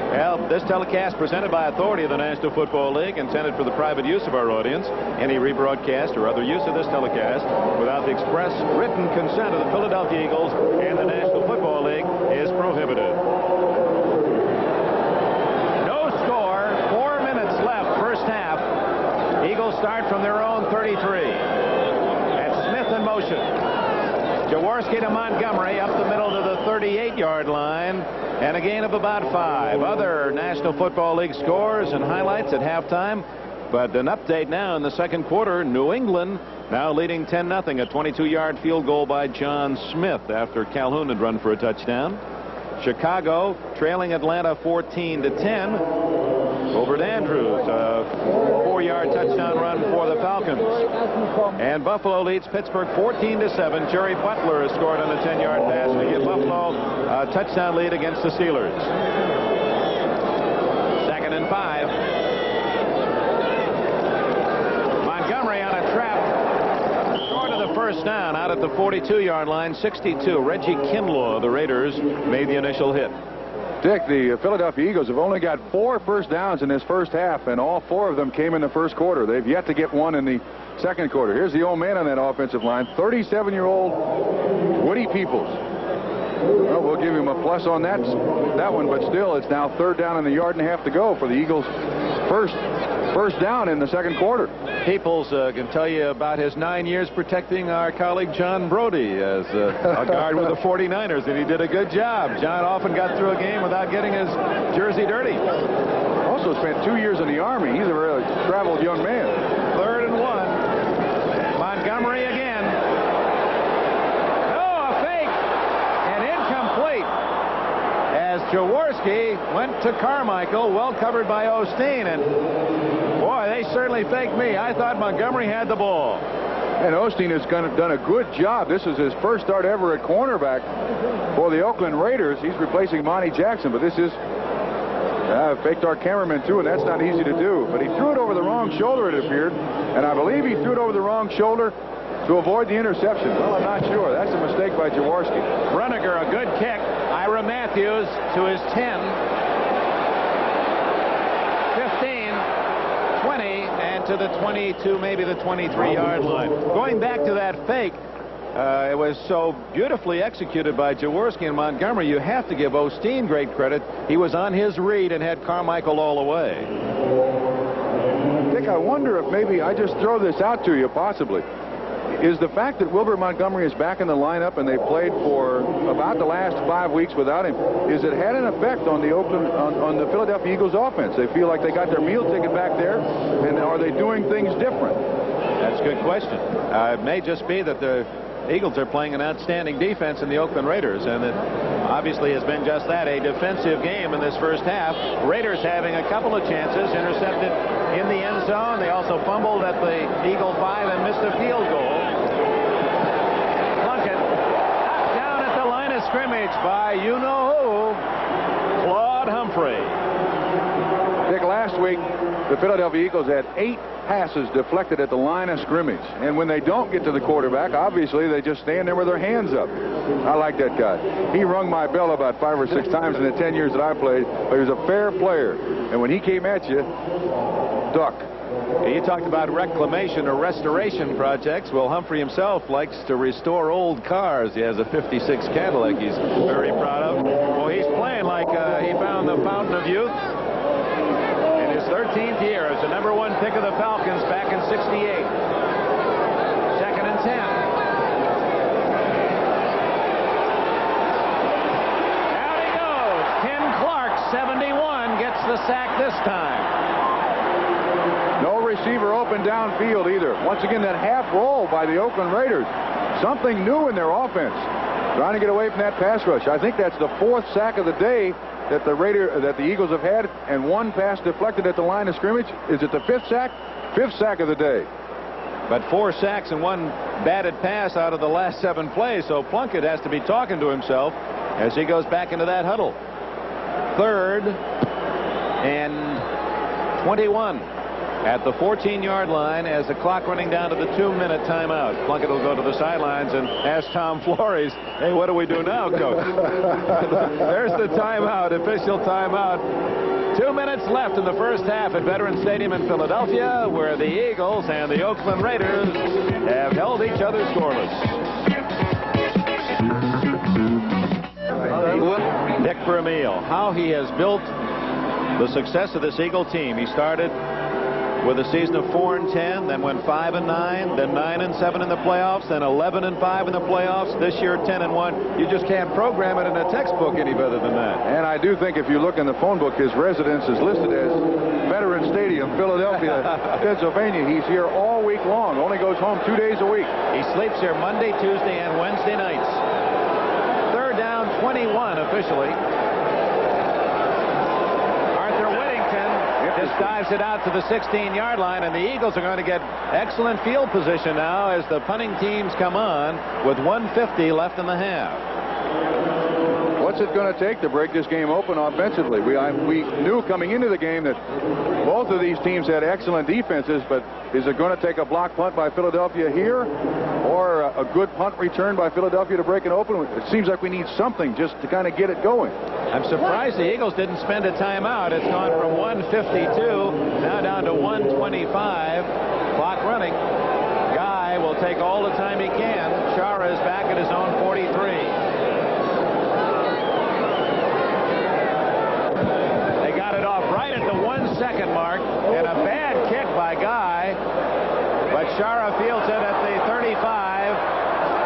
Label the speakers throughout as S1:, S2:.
S1: Well, this telecast presented by authority of the National Football League, intended for the private use of our audience. Any rebroadcast or other use of this telecast without the express written consent of the Philadelphia Eagles and the National Football League is prohibited. No score, 4 minutes left, first half. Eagles start from their own 33. And Smith in motion. Jaworski to Montgomery up the middle to the 38-yard line. And a gain of about 5. Other National Football League scores and highlights at halftime. But an update now in the second quarter. New England now leading 10-0. A 22-yard field goal by John Smith after Calhoun had run for a touchdown. Chicago trailing Atlanta 14-10. Over to Andrews, a 4-yard touchdown run for the Falcons. And Buffalo leads Pittsburgh 14-7. Jerry Butler has scored on a 10-yard pass to give Buffalo a touchdown lead against the Steelers. 2nd and 5. Montgomery on a trap. Short of the first down out at the 42-yard line. 62. Reggie Kinlaw of the Raiders made the initial hit.
S2: Dick, the Philadelphia Eagles have only got 4 first downs in this first half, and all 4 of them came in the first quarter. They've yet to get one in the second quarter. Here's the old man on that offensive line, 37-year-old Woody Peoples. Well, we'll give him a plus on that one, but still, it's now 3rd down and a yard and a half to go for the Eagles' first down in the second quarter.
S1: Peoples can tell you about his 9 years protecting our colleague John Brody as a guard with the 49ers, and he did a good job. John often got through a game without getting his jersey dirty.
S2: Also spent 2 years in the Army. He's a really traveled young man.
S1: 3rd and 1. Montgomery again. Oh, a fake and incomplete as Jaworski went to Carmichael, well covered by Osteen, and boy, they certainly faked me. I thought Montgomery had the ball.
S2: And Osteen has done a good job. This is his first start ever at cornerback for the Oakland Raiders. He's replacing Monty Jackson, but this is faked our cameraman too, and that's not easy to do. But he threw it over the wrong shoulder, it appeared, and I believe he threw it over the wrong shoulder to avoid the interception. Well, I'm not sure. That's a mistake by Jaworski.
S1: Bruniger, a good kick. Ira Matthews to his 10, 15, 20, and to the 22, maybe the 23-yard line. Going back to that fake, it was so beautifully executed by Jaworski and Montgomery. You have to give Osteen great credit. He was on his read and had Carmichael all the way.
S2: Dick, I wonder if maybe I just throw this out to you, possibly. Is the fact that Wilbert Montgomery is back in the lineup and they played for about the last 5 weeks without him, is it had an effect on the on the Philadelphia Eagles offense? They feel like they got their meal ticket back there, and are they doing things different?
S1: That's a good question. It may just be that the Eagles are playing an outstanding defense in the Oakland Raiders, and it obviously has been just that, a defensive game in this first half. Raiders having a couple of chances, intercepted in the end zone. They also fumbled at the Eagle 5 and missed a field goal. Plunkett down at the line of scrimmage by you-know-who, Claude Humphrey.
S2: Dick, last week, the Philadelphia Eagles had 8 passes deflected at the line of scrimmage. And when they don't get to the quarterback, obviously they just stand there with their hands up. I like that guy. He rung my bell about 5 or 6 times in the 10 years that I played, but he was a fair player. And when he came at you, duck.
S1: You talked about reclamation or restoration projects. Well, Humphrey himself likes to restore old cars. He has a 56 Cadillac he's very proud of. Well, he's playing like he found the fountain of youth. 13th year as the #1 pick of the Falcons back in '68. 2nd and 10. Out he goes. Ken Clark, 71, gets the sack this time.
S2: No receiver open downfield either. Once again, that half roll by the Oakland Raiders. Something new in their offense. Trying to get away from that pass rush. I think that's the 4th sack of the day that the Eagles have had, and 1 pass deflected at the line of scrimmage. Is it the 5th sack? 5th sack of the day.
S1: But 4 sacks and 1 batted pass out of the last 7 plays, so Plunkett has to be talking to himself as he goes back into that huddle. 3rd and 21. at the 14-yard line as the clock running down to the 2-minute timeout. Plunkett will go to the sidelines and ask Tom Flores, hey, what do we do now, Coach? There's the timeout, official timeout. 2 minutes left in the first half at Veterans Stadium in Philadelphia, where the Eagles and the Oakland Raiders have held each other scoreless. Dick Vermeil, how he has built the success of this Eagle team. He started with a season of 4-10, then went 5-9, then 9-7 in the playoffs, then 11-5 in the playoffs. This year 10-1. You just can't program it in a textbook any better than that.
S2: And I do think if you look in the phone book, his residence is listed as Veterans Stadium, Philadelphia, Pennsylvania. He's here all week long. Only goes home 2 days a week.
S1: He sleeps here Monday, Tuesday, and Wednesday nights. Third down, 21 officially. Just dives it out to the 16-yard line, and the Eagles are going to get excellent field position now as the punting teams come on with 1:50 left in the half.
S2: What's it going to take to break this game open offensively? We knew coming into the game that both of these teams had excellent defenses, but is it going to take a block punt by Philadelphia here or a good punt return by Philadelphia to break it open? It seems like we need something just to kind of get it going.
S1: I'm surprised the Eagles didn't spend a timeout. It's gone from 1:52 now down to 1:25. Clock running. Guy will take all the time he can. Chara is back at his own 43. They got it off right at the 1-second mark, and a bad kick by Guy, but Chara fields it at the 35,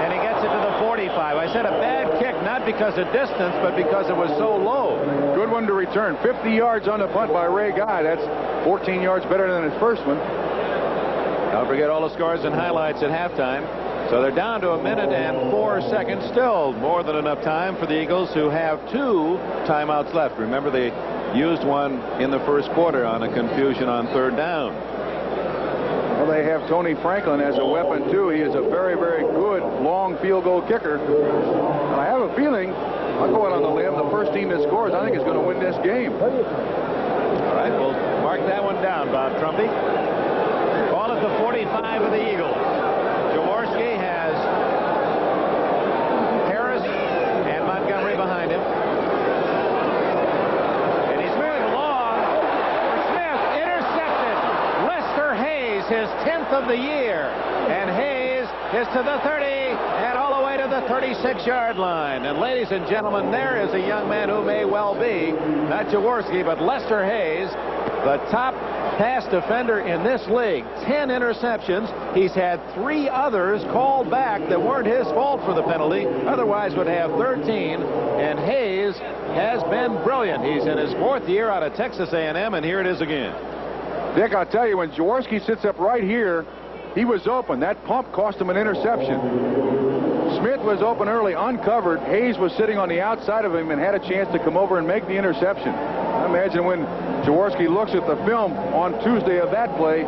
S1: and he gets it to the 45. I said a bad kick, not because of distance, but because it was so low.
S2: Good one to return. 50 yards on the punt by Ray Guy. That's 14 yards better than his first one.
S1: Don't forget all the scores and highlights at halftime. So they're down to 1 minute and 4 seconds. Still more than enough time for the Eagles, who have 2 timeouts left. Remember, they used one in the first quarter on a confusion on third down.
S2: Well, they have Tony Franklin as a weapon, too. He is a very, very good long field goal kicker. And I have a feeling, I'll go out on the limb, the first team that scores, I think, is going to win this game.
S1: All right, we'll mark that one down, Bob Trumpy. Ball at the 45 of the Eagles. Jaworski has Harris and Montgomery behind him. And he's moving along for Smith. Intercepted. Lester Hayes, his 10th of the year. And Hayes is to the 30 and all the way to the 36-yard line. And ladies and gentlemen, there is a young man who may well be, not Jaworski, but Lester Hayes, the top pass defender in this league. 10 interceptions. He's had 3 others called back that weren't his fault for the penalty. Otherwise would have 13. And Hayes has been brilliant. He's in his 4th year out of Texas A&M, and here it is again.
S2: Dick, I'll tell you, when Jaworski sits up right here, he was open. That pump cost him an interception. Smith was open early, uncovered. Hayes was sitting on the outside of him and had a chance to come over and make the interception. I imagine when Jaworski looks at the film on Tuesday of that play,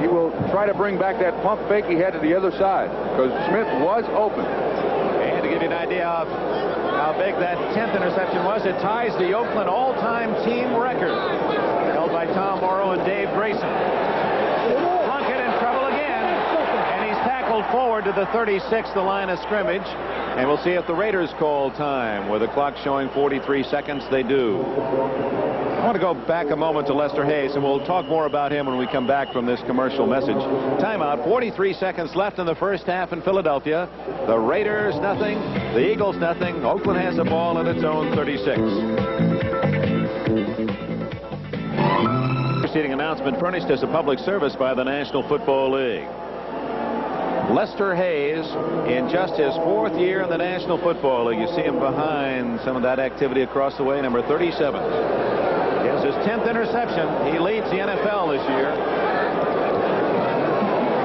S2: he will try to bring back that pump fake he had to the other side, because Smith was open.
S1: And to give you an idea of how big that 10th interception was, it ties the Oakland all-time team record, held by Tom Morrow and Dave Grayson. Plunkett in trouble again, and he's tackled forward to the 36, the line of scrimmage. And we'll see if the Raiders call time. With the clock showing 43 seconds, they do. I want to go back a moment to Lester Hayes, and we'll talk more about him when we come back from this commercial message. Timeout, 43 seconds left in the first half in Philadelphia. The Raiders nothing, the Eagles nothing. Oakland has the ball at its own 36. Preceding announcement furnished as a public service by the National Football League. Lester Hayes, in just his 4th year in the National Football League. You see him behind some of that activity across the way, number 37. He has his 10th interception. He leads the NFL this year.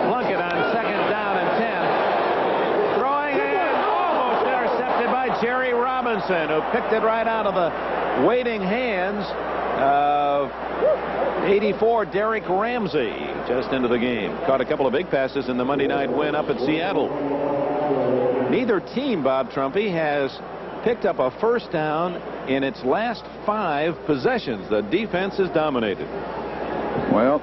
S1: Plunkett on 2nd down and 10. Throwing in, almost intercepted by Jerry Robinson, who picked it right out of the waiting hands of 84 Derek Ramsey, just into the game. Caught a couple of big passes in the Monday night win up at Seattle. Neither team, Bob Trumpy, has picked up a first down in its last 5 possessions. The defense is dominated.
S2: Well,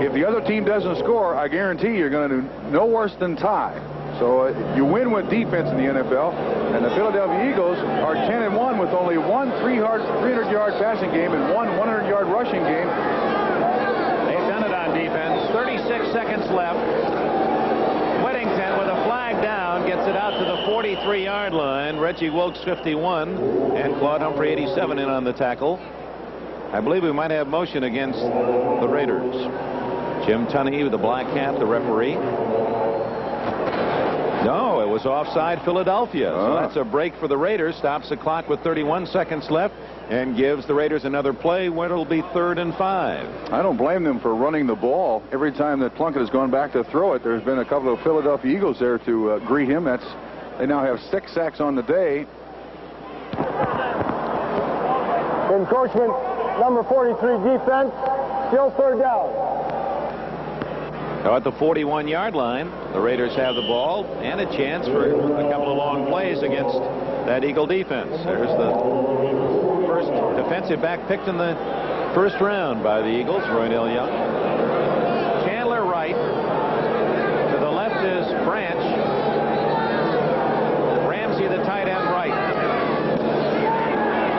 S2: If the other team doesn't score, I guarantee you're going to do no worse than tie. So you win with defense in the NFL, and the Philadelphia Eagles are 10-1 with only one 300-yard passing game and one 100-yard rushing game.
S1: They've done it on defense. 36 seconds left. Whittington with a flag down gets it out to the 43-yard line. Reggie Wilkes 51 and Claude Humphrey 87 in on the tackle. I believe we might have motion against the Raiders. Jim Tunney with the black cap, the referee. No, it was offside Philadelphia. So that's a break for the Raiders. Stops the clock with 31 seconds left and gives the Raiders another play where it'll be 3rd and 5.
S2: I don't blame them for running the ball. Every time that Plunkett has gone back to throw it, there's been a couple of Philadelphia Eagles there to greet him. They now have 6 sacks on the day.
S3: Encroachment number 43 defense. Still 3rd down.
S1: Now at the 41-yard line, the Raiders have the ball and a chance for a couple of long plays against that Eagle defense. There's the first defensive back picked in the 1st round by the Eagles, Roynell Young. Chandler right. To the left is Branch. Ramsey, the tight end, right.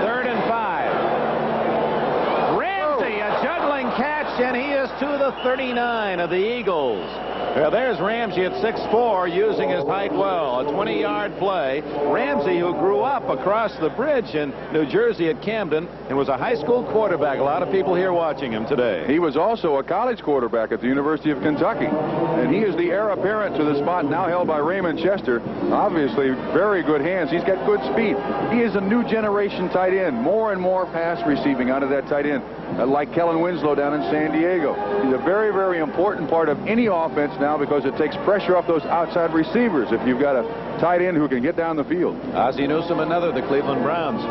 S1: 3rd and 5. Ramsey, a juggling catch, and he is to the 39 of the Eagles. Well, there's Ramsey at 6'4", using his height well. A 20-yard play. Ramsey, who grew up across the bridge in New Jersey at Camden and was a high school quarterback. A lot of people here watching him today.
S2: He was also a college quarterback at the University of Kentucky. And he is the heir apparent to the spot now held by Raymond Chester. Obviously, very good hands. He's got good speed. He is a new generation tight end. More and more pass receiving out of that tight end. Like Kellen Winslow down in San Diego. He's a very, very important part of any offense now because it takes pressure off those outside receivers if you've got a tight end who can get down the field.
S1: Ozzie Newsome, another, the Cleveland Browns.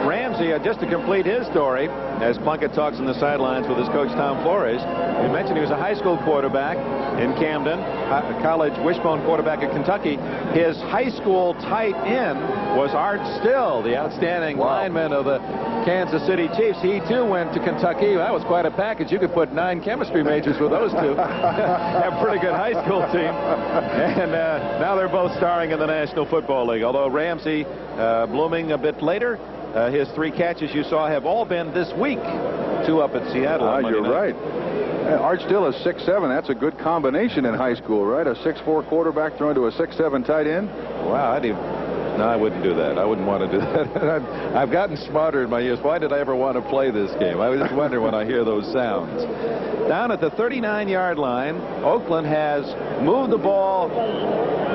S1: Ramsey, just to complete his story, as Plunkett talks in the sidelines with his coach Tom Flores, we mentioned he was a high school quarterback in Camden, a college wishbone quarterback at Kentucky. His high school tight end was Art Still, the outstanding lineman of the Kansas City Chiefs. He too went to Kentucky. That was quite a package. You could put 9 chemistry majors with those two. Have a pretty good high school team. And now they're both starring in the National Football League. Although Ramsey blooming a bit later. His 3 catches you saw have all been this week. 2 up at Seattle.
S2: You're right. Art Still is 6'7". That's a good combination in high school, right? A 6'4" quarterback thrown to a 6'7" tight end.
S1: Wow, no, I wouldn't do that. I wouldn't want to do that. I've gotten smarter in my years. Why did I ever want to play this game? I just wonder when I hear those sounds. Down at the 39-yard line, Oakland has moved the ball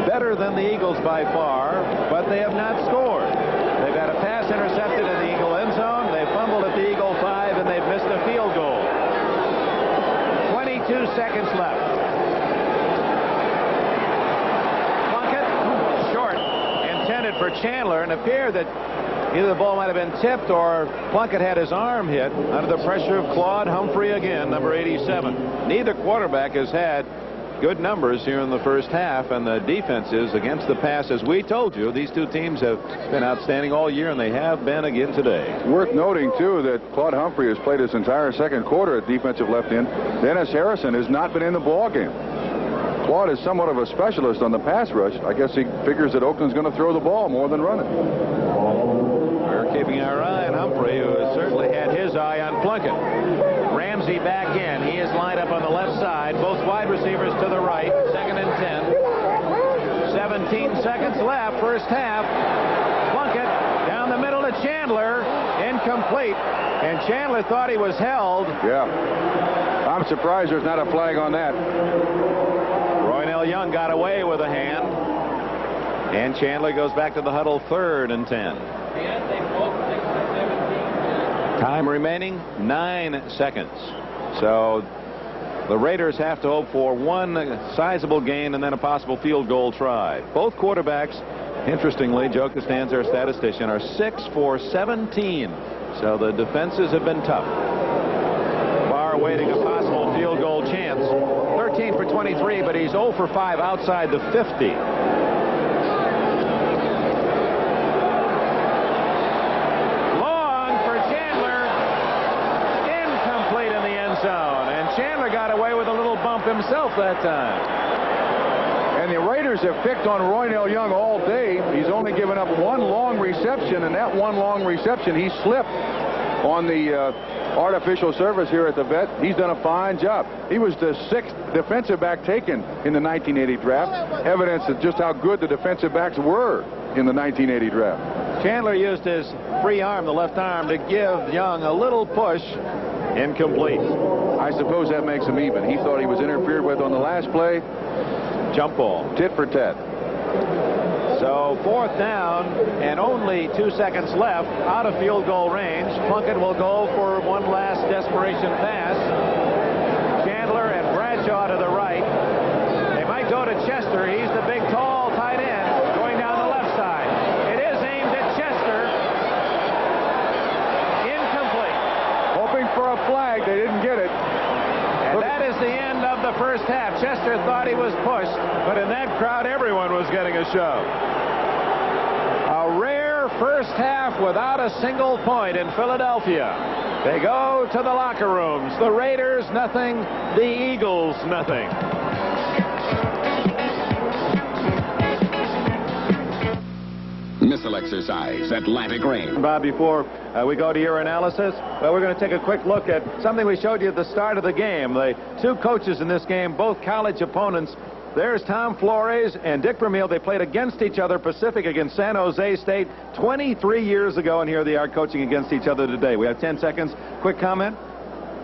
S1: better than the Eagles by far, but they have not scored. They've had a pass intercepted in the Eagle end zone. They fumbled at the Eagle 5, and they've missed a field goal. 22 seconds left. Plunkett, short, intended for Chandler, and it appeared that either the ball might have been tipped or Plunkett had his arm hit under the pressure of Claude Humphrey again, number 87. Neither quarterback has had good numbers here in the first half, and the defenses against the pass, as we told you, these two teams have been outstanding all year, and they have been again today.
S2: Worth noting, too, that Claude Humphrey has played his entire 2nd quarter at defensive left end. Dennis Harrison has not been in the ball game. Claude is somewhat of a specialist on the pass rush. I guess he figures that Oakland's going to throw the ball more than run it.
S1: We're keeping our eye on Humphrey, who has certainly had his eye on Plunkett. Ramsey back in. He is lined up on the left side. Both wide receivers to the right. 2nd and 10. 17 seconds left. First half. Plunkett down the middle to Chandler. Incomplete. And Chandler thought he was held.
S2: Yeah. I'm surprised there's not a flag on that.
S1: Roynell Young got away with a hand. And Chandler goes back to the huddle. 3rd and 10. Time remaining 9 seconds. So the Raiders have to hope for one sizable gain and then a possible field goal try. Both quarterbacks, interestingly, Joe Costanza, our statistician, are 6 for 17. So the defenses have been tough. Barr awaiting a possible field goal chance. 13 for 23, but he's 0 for 5 outside the 50. got away with a little bump himself that time.
S2: And the Raiders have picked on Roynell Young all day. He's only given up one long reception, and that one long reception, he slipped on the artificial surface here at the vet. He's done a fine job. He was the 6th defensive back taken in the 1980 draft. Evidence of just how good the defensive backs were in the 1980 draft.
S1: Chandler used his free arm, the left arm, to give Young a little push. Incomplete.
S2: I suppose that makes him even. He thought he was interfered with on the last play.
S1: Jump ball.
S2: Tit for tat.
S1: So 4th down and only 2 seconds left out of field goal range. Plunkett will go for one last desperation pass. Chandler and Bradshaw to the right. They might go to Chester. He's the big, tall tight end going down the left side. It is aimed at Chester. Incomplete.
S2: Hoping for a flag. They didn't get it.
S1: And that is the end of the first half. Chester thought he was pushed, but in that crowd, everyone was getting a shove. A rare first half without a single point in Philadelphia. They go to the locker rooms. The Raiders, nothing. The Eagles, nothing.
S4: Missile exercise, Atlantic Rain.
S1: Bob, before we go to your analysis, well, we're going to take a quick look at something we showed you at the start of the game. The two coaches in this game, both college opponents. There's Tom Flores and Dick Vermeil. They played against each other, Pacific against San Jose State 23 years ago, and here they are coaching against each other today. We have 10 seconds. Quick comment?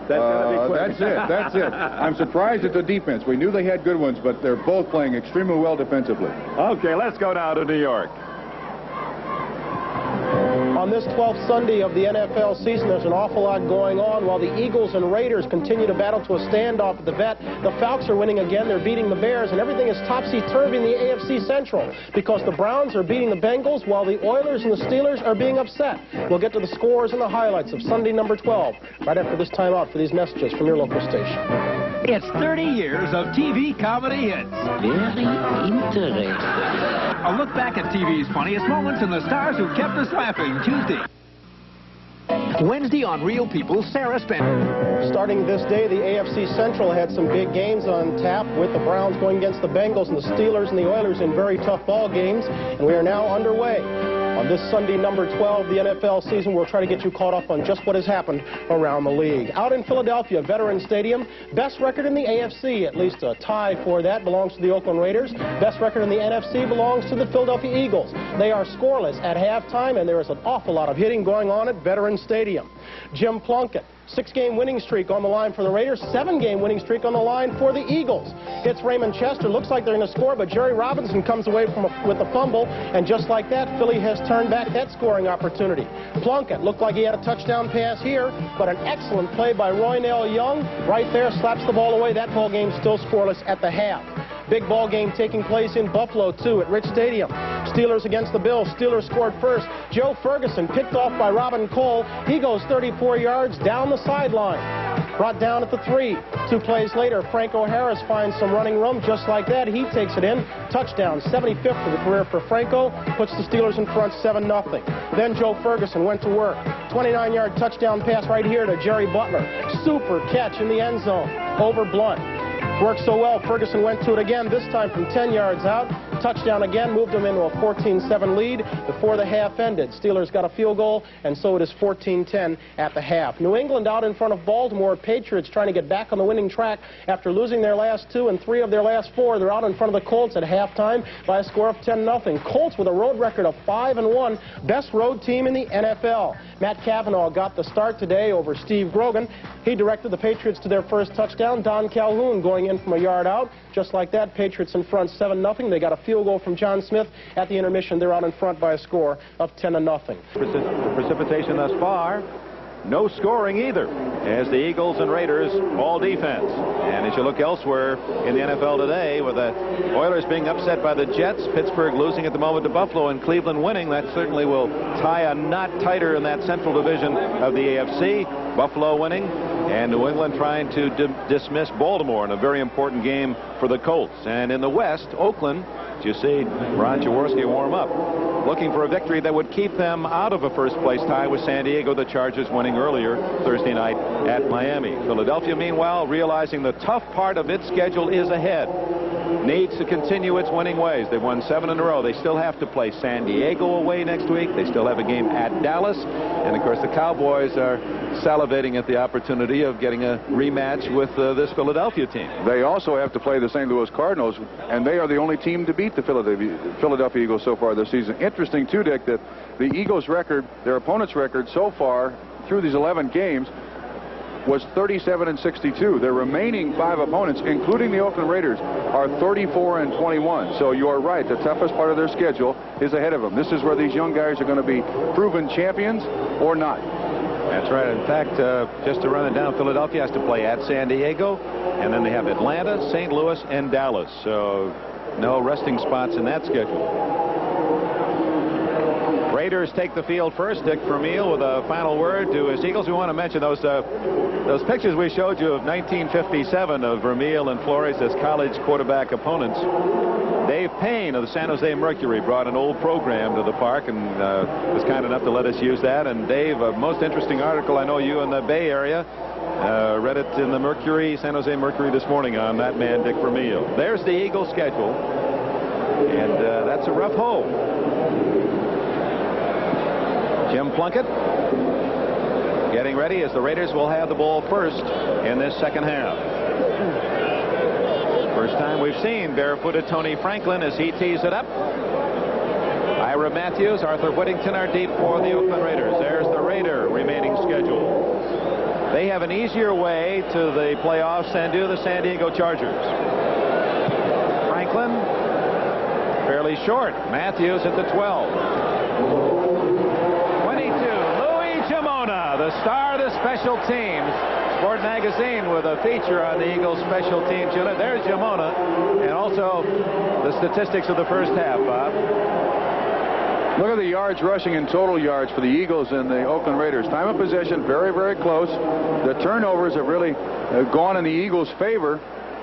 S2: That's it. That's it. I'm surprised at the defense. We knew they had good ones, but they're both playing extremely well defensively.
S1: Okay, let's go now to New York.
S5: On this 12th Sunday of the NFL season, there's an awful lot going on. While the Eagles and Raiders continue to battle to a standoff at the vet, the Falcons are winning again. They're beating the Bears, and everything is topsy-turvy in the AFC Central because the Browns are beating the Bengals while the Oilers and the Steelers are being upset. We'll get to the scores and the highlights of Sunday number 12 right after this timeout for these messages from your local station.
S6: It's 30 years of TV comedy hits.
S7: Very interesting.
S6: A look back at TV's funniest moments and the stars who kept us laughing. Tuesday. Wednesday on Real People, Sarah Spencer.
S5: Starting this day, the AFC Central had some big games on tap with the Browns going against the Bengals and the Steelers and the Oilers in very tough ball games. And we are now underway. On this Sunday, number 12, the NFL season, we'll try to get you caught up on just what has happened around the league. Out in Philadelphia, Veterans Stadium, best record in the AFC, at least a tie for that, belongs to the Oakland Raiders. Best record in the NFC belongs to the Philadelphia Eagles. They are scoreless at halftime, and there is an awful lot of hitting going on at Veterans Stadium. Jim Plunkett. 6-game winning streak on the line for the Raiders, 7-game winning streak on the line for the Eagles. Hits Raymond Chester, looks like they're going to score, but Jerry Robinson comes away with a fumble, and just like that, Philly has turned back that scoring opportunity. Plunkett looked like he had a touchdown pass here, but an excellent play by Roynell Young right there, slaps the ball away. That ball game still scoreless at the half. Big ball game taking place in Buffalo, too, at Rich Stadium. Steelers against the Bills. Steelers scored first. Joe Ferguson picked off by Robin Cole. He goes 34 yards down the sideline. Brought down at the 3. 2 plays later, Franco Harris finds some running room. Just like that, he takes it in. Touchdown, 75th of the career for Franco. Puts the Steelers in front 7-0. Then Joe Ferguson went to work. 29-yard touchdown pass right here to Jerry Butler. Super catch in the end zone over Blunt. Worked so well, Ferguson went to it again, this time from 10 yards out. Touchdown again, moved them into a 14-7 lead before the half ended. Steelers got a field goal, and so it is 14-10 at the half. New England out in front of Baltimore. Patriots trying to get back on the winning track after losing their last 2 and 3 of their last 4. They're out in front of the Colts at halftime by a score of 10-0. Colts with a road record of 5-1, best road team in the NFL. Matt Cavanaugh got the start today over Steve Grogan. He directed the Patriots to their first touchdown. Don Calhoun going in from a yard out. Just like that, Patriots in front 7-0. They got a field goal from John Smith at the intermission. They're out in front by a score of 10-0.
S1: Precipitation thus far. No scoring either, as the Eagles and Raiders all defense. And as you look elsewhere in the NFL today, with the Oilers being upset by the Jets, Pittsburgh losing at the moment to Buffalo, and Cleveland winning, that certainly will tie a knot tighter in that central division of the AFC. Buffalo winning, And New England trying to dismiss Baltimore in a very important game for the Colts. And in the West, Oakland, as you see Ron Jaworski warm up, looking for a victory that would keep them out of a first-place tie with San Diego, the Chargers winning earlier Thursday night at Miami. Philadelphia, meanwhile, realizing the tough part of its schedule is ahead, needs to continue its winning ways. They've won 7 in a row. They still have to play San Diego away next week. They still have a game at Dallas. And, of course, the Cowboys are salivating at the opportunity of getting a rematch with this Philadelphia team.
S2: They also have to play the St. Louis Cardinals, and they are the only team to beat the Philadelphia Eagles so far this season. Interesting, too, Dick, that the Eagles' record, their opponent's record so far through these 11 games, was 37-62. Their remaining 5 opponents, including the Oakland Raiders, are 34-21. So you are right. The toughest part of their schedule is ahead of them. This is where these young guys are going to be proven champions or not.
S1: That's right. In fact, just to run it down, Philadelphia has to play at San Diego, and then they have Atlanta, St. Louis, and Dallas. So no resting spots in that schedule. Raiders take the field first. Dick Vermeil with a final word to his Eagles. We want to mention those pictures we showed you of 1957 of Vermeil and Flores as college quarterback opponents. Dave Payne of the San Jose Mercury brought an old program to the park and was kind enough to let us use that. And Dave, a most interesting article. I know you in the Bay Area read it in the Mercury, San Jose Mercury this morning on that man, Dick Vermeil. There's the Eagles schedule, and that's a rough hole. Jim Plunkett getting ready as the Raiders will have the ball first in this second half. First time we've seen barefooted Tony Franklin as he tees it up. Ira Matthews, Arthur Whittington are deep for the Oakland Raiders. There's the Raider remaining schedule. They have an easier way to the playoffs than do the San Diego Chargers. Franklin fairly short. Matthews at the 12. The star of the special teams. Sport Magazine with a feature on the Eagles special teams unit. There's Jamona, and also the statistics of the first half, Bob.
S2: Look at the yards rushing and total yards for the Eagles and the Oakland Raiders. Time of possession, very, very close. The turnovers have really gone in the Eagles' favor,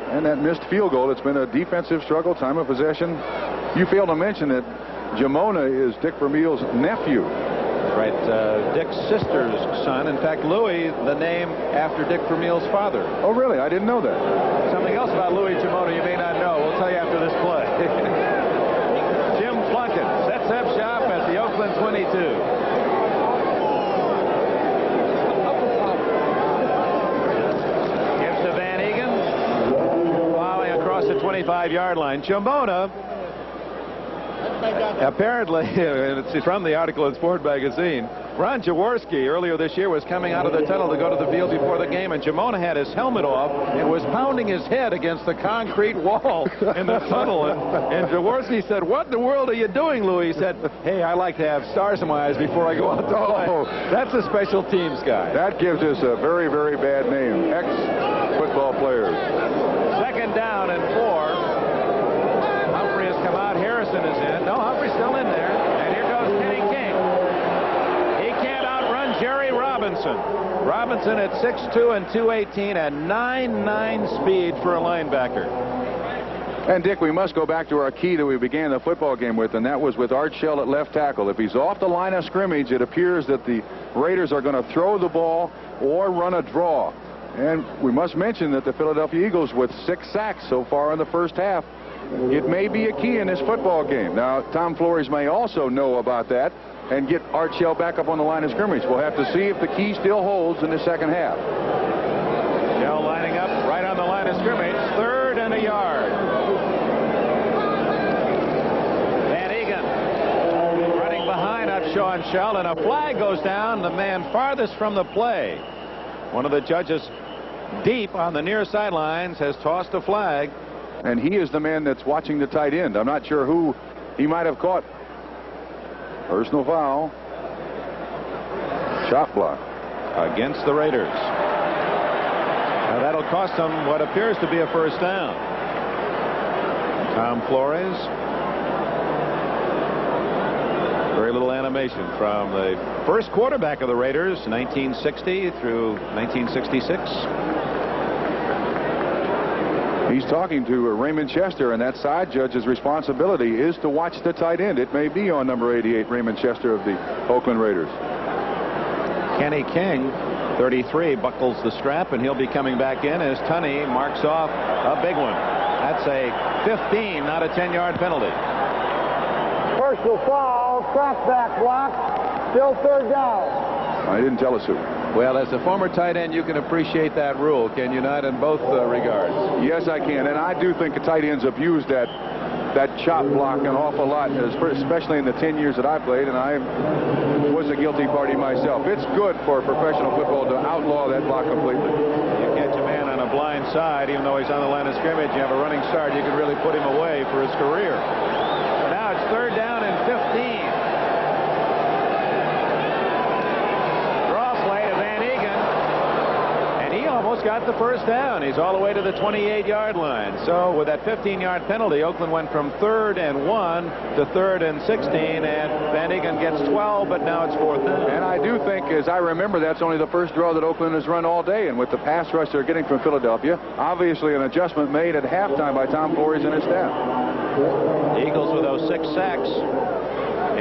S2: and that missed field goal. It's been a defensive struggle. Time of possession. You failed to mention that Jamona is Dick Vermeil's nephew.
S1: Right, Dick's sister's son. In fact, Louis, the name after Dick Vermeil's father.
S2: Oh, really? I didn't know that.
S1: Something else about Louis Jamona you may not know. We'll tell you after this play. Jim Plunkett sets up shop at the Oakland 22. Gives to Van Egan. Plowing across the 25-yard line. Jamona, apparently, it's from the article in Sport Magazine, Ron Jaworski earlier this year was coming out of the tunnel to go to the field before the game, and Jamona had his helmet off and was pounding his head against the concrete wall in the tunnel. And Jaworski said, "What in the world are you doing, Louis?" He said, "Hey, I like to have stars in my eyes before I go out to play."
S2: Oh,
S1: that's a special teams guy.
S2: That gives us a very, very bad name. Ex-football players.
S1: Second down and 4. Humphrey has come out. Harrison is in. No, Humphrey's still in there. And here goes Kenny King. He can't outrun Jerry Robinson. Robinson at 6'2" and 218 and 9.9 speed for a linebacker.
S2: And, Dick, we must go back to our key that we began the football game with, and that was with Art Shell at left tackle. If he's off the line of scrimmage, it appears that the Raiders are going to throw the ball or run a draw. And we must mention that the Philadelphia Eagles, with 6 sacks so far in the first half, it may be a key in this football game. Now, Tom Flores may also know about that and get Art Shell back up on the line of scrimmage. We'll have to see if the key still holds in the second half.
S1: Shell lining up right on the line of scrimmage. 3rd and a yard. Van Egan running behind Upshaw and Shell, and a flag goes down. The man farthest from the play. One of the judges deep on the near sidelines has tossed a flag.
S2: And he is the man that's watching the tight end. I'm not sure who he might have caught. Personal foul. Shot block.
S1: Against the Raiders. Now that'll cost them what appears to be a first down. Tom Flores. Very little animation from the first quarterback of the Raiders, 1960 through 1966.
S2: He's talking to Raymond Chester, and that side judge's responsibility is to watch the tight end. It may be on number 88, Raymond Chester of the Oakland Raiders.
S1: Kenny King, 33, buckles the strap, and he'll be coming back in as Tunney marks off a big one. That's a 15, not a 10-yard penalty.
S3: Personal foul, crackback block, still third down.
S2: I didn't tell us who.
S1: Well, as a former tight end, you can appreciate that rule, can you not, in both regards?
S2: Yes, I can, and I do think the tight ends abuse that chop block an awful lot, especially in the 10 years that I played, and I was a guilty party myself. It's good for professional football to outlaw that block completely.
S1: You catch a man on a blind side, even though he's on the line of scrimmage, you have a running start, you can really put him away for his career. Now it's third down and 15. Got the first down. He's all the way to the 28-yard line. So with that 15-yard penalty, Oakland went from 3rd and 1 to 3rd and 16, and Van Egan gets 12, but now it's 4th down.
S2: And I do think, as I remember, that's only the first draw that Oakland has run all day, and with the pass rush they're getting from Philadelphia, obviously an adjustment made at halftime by Tom Flores and his staff.
S1: The Eagles with those 6 sacks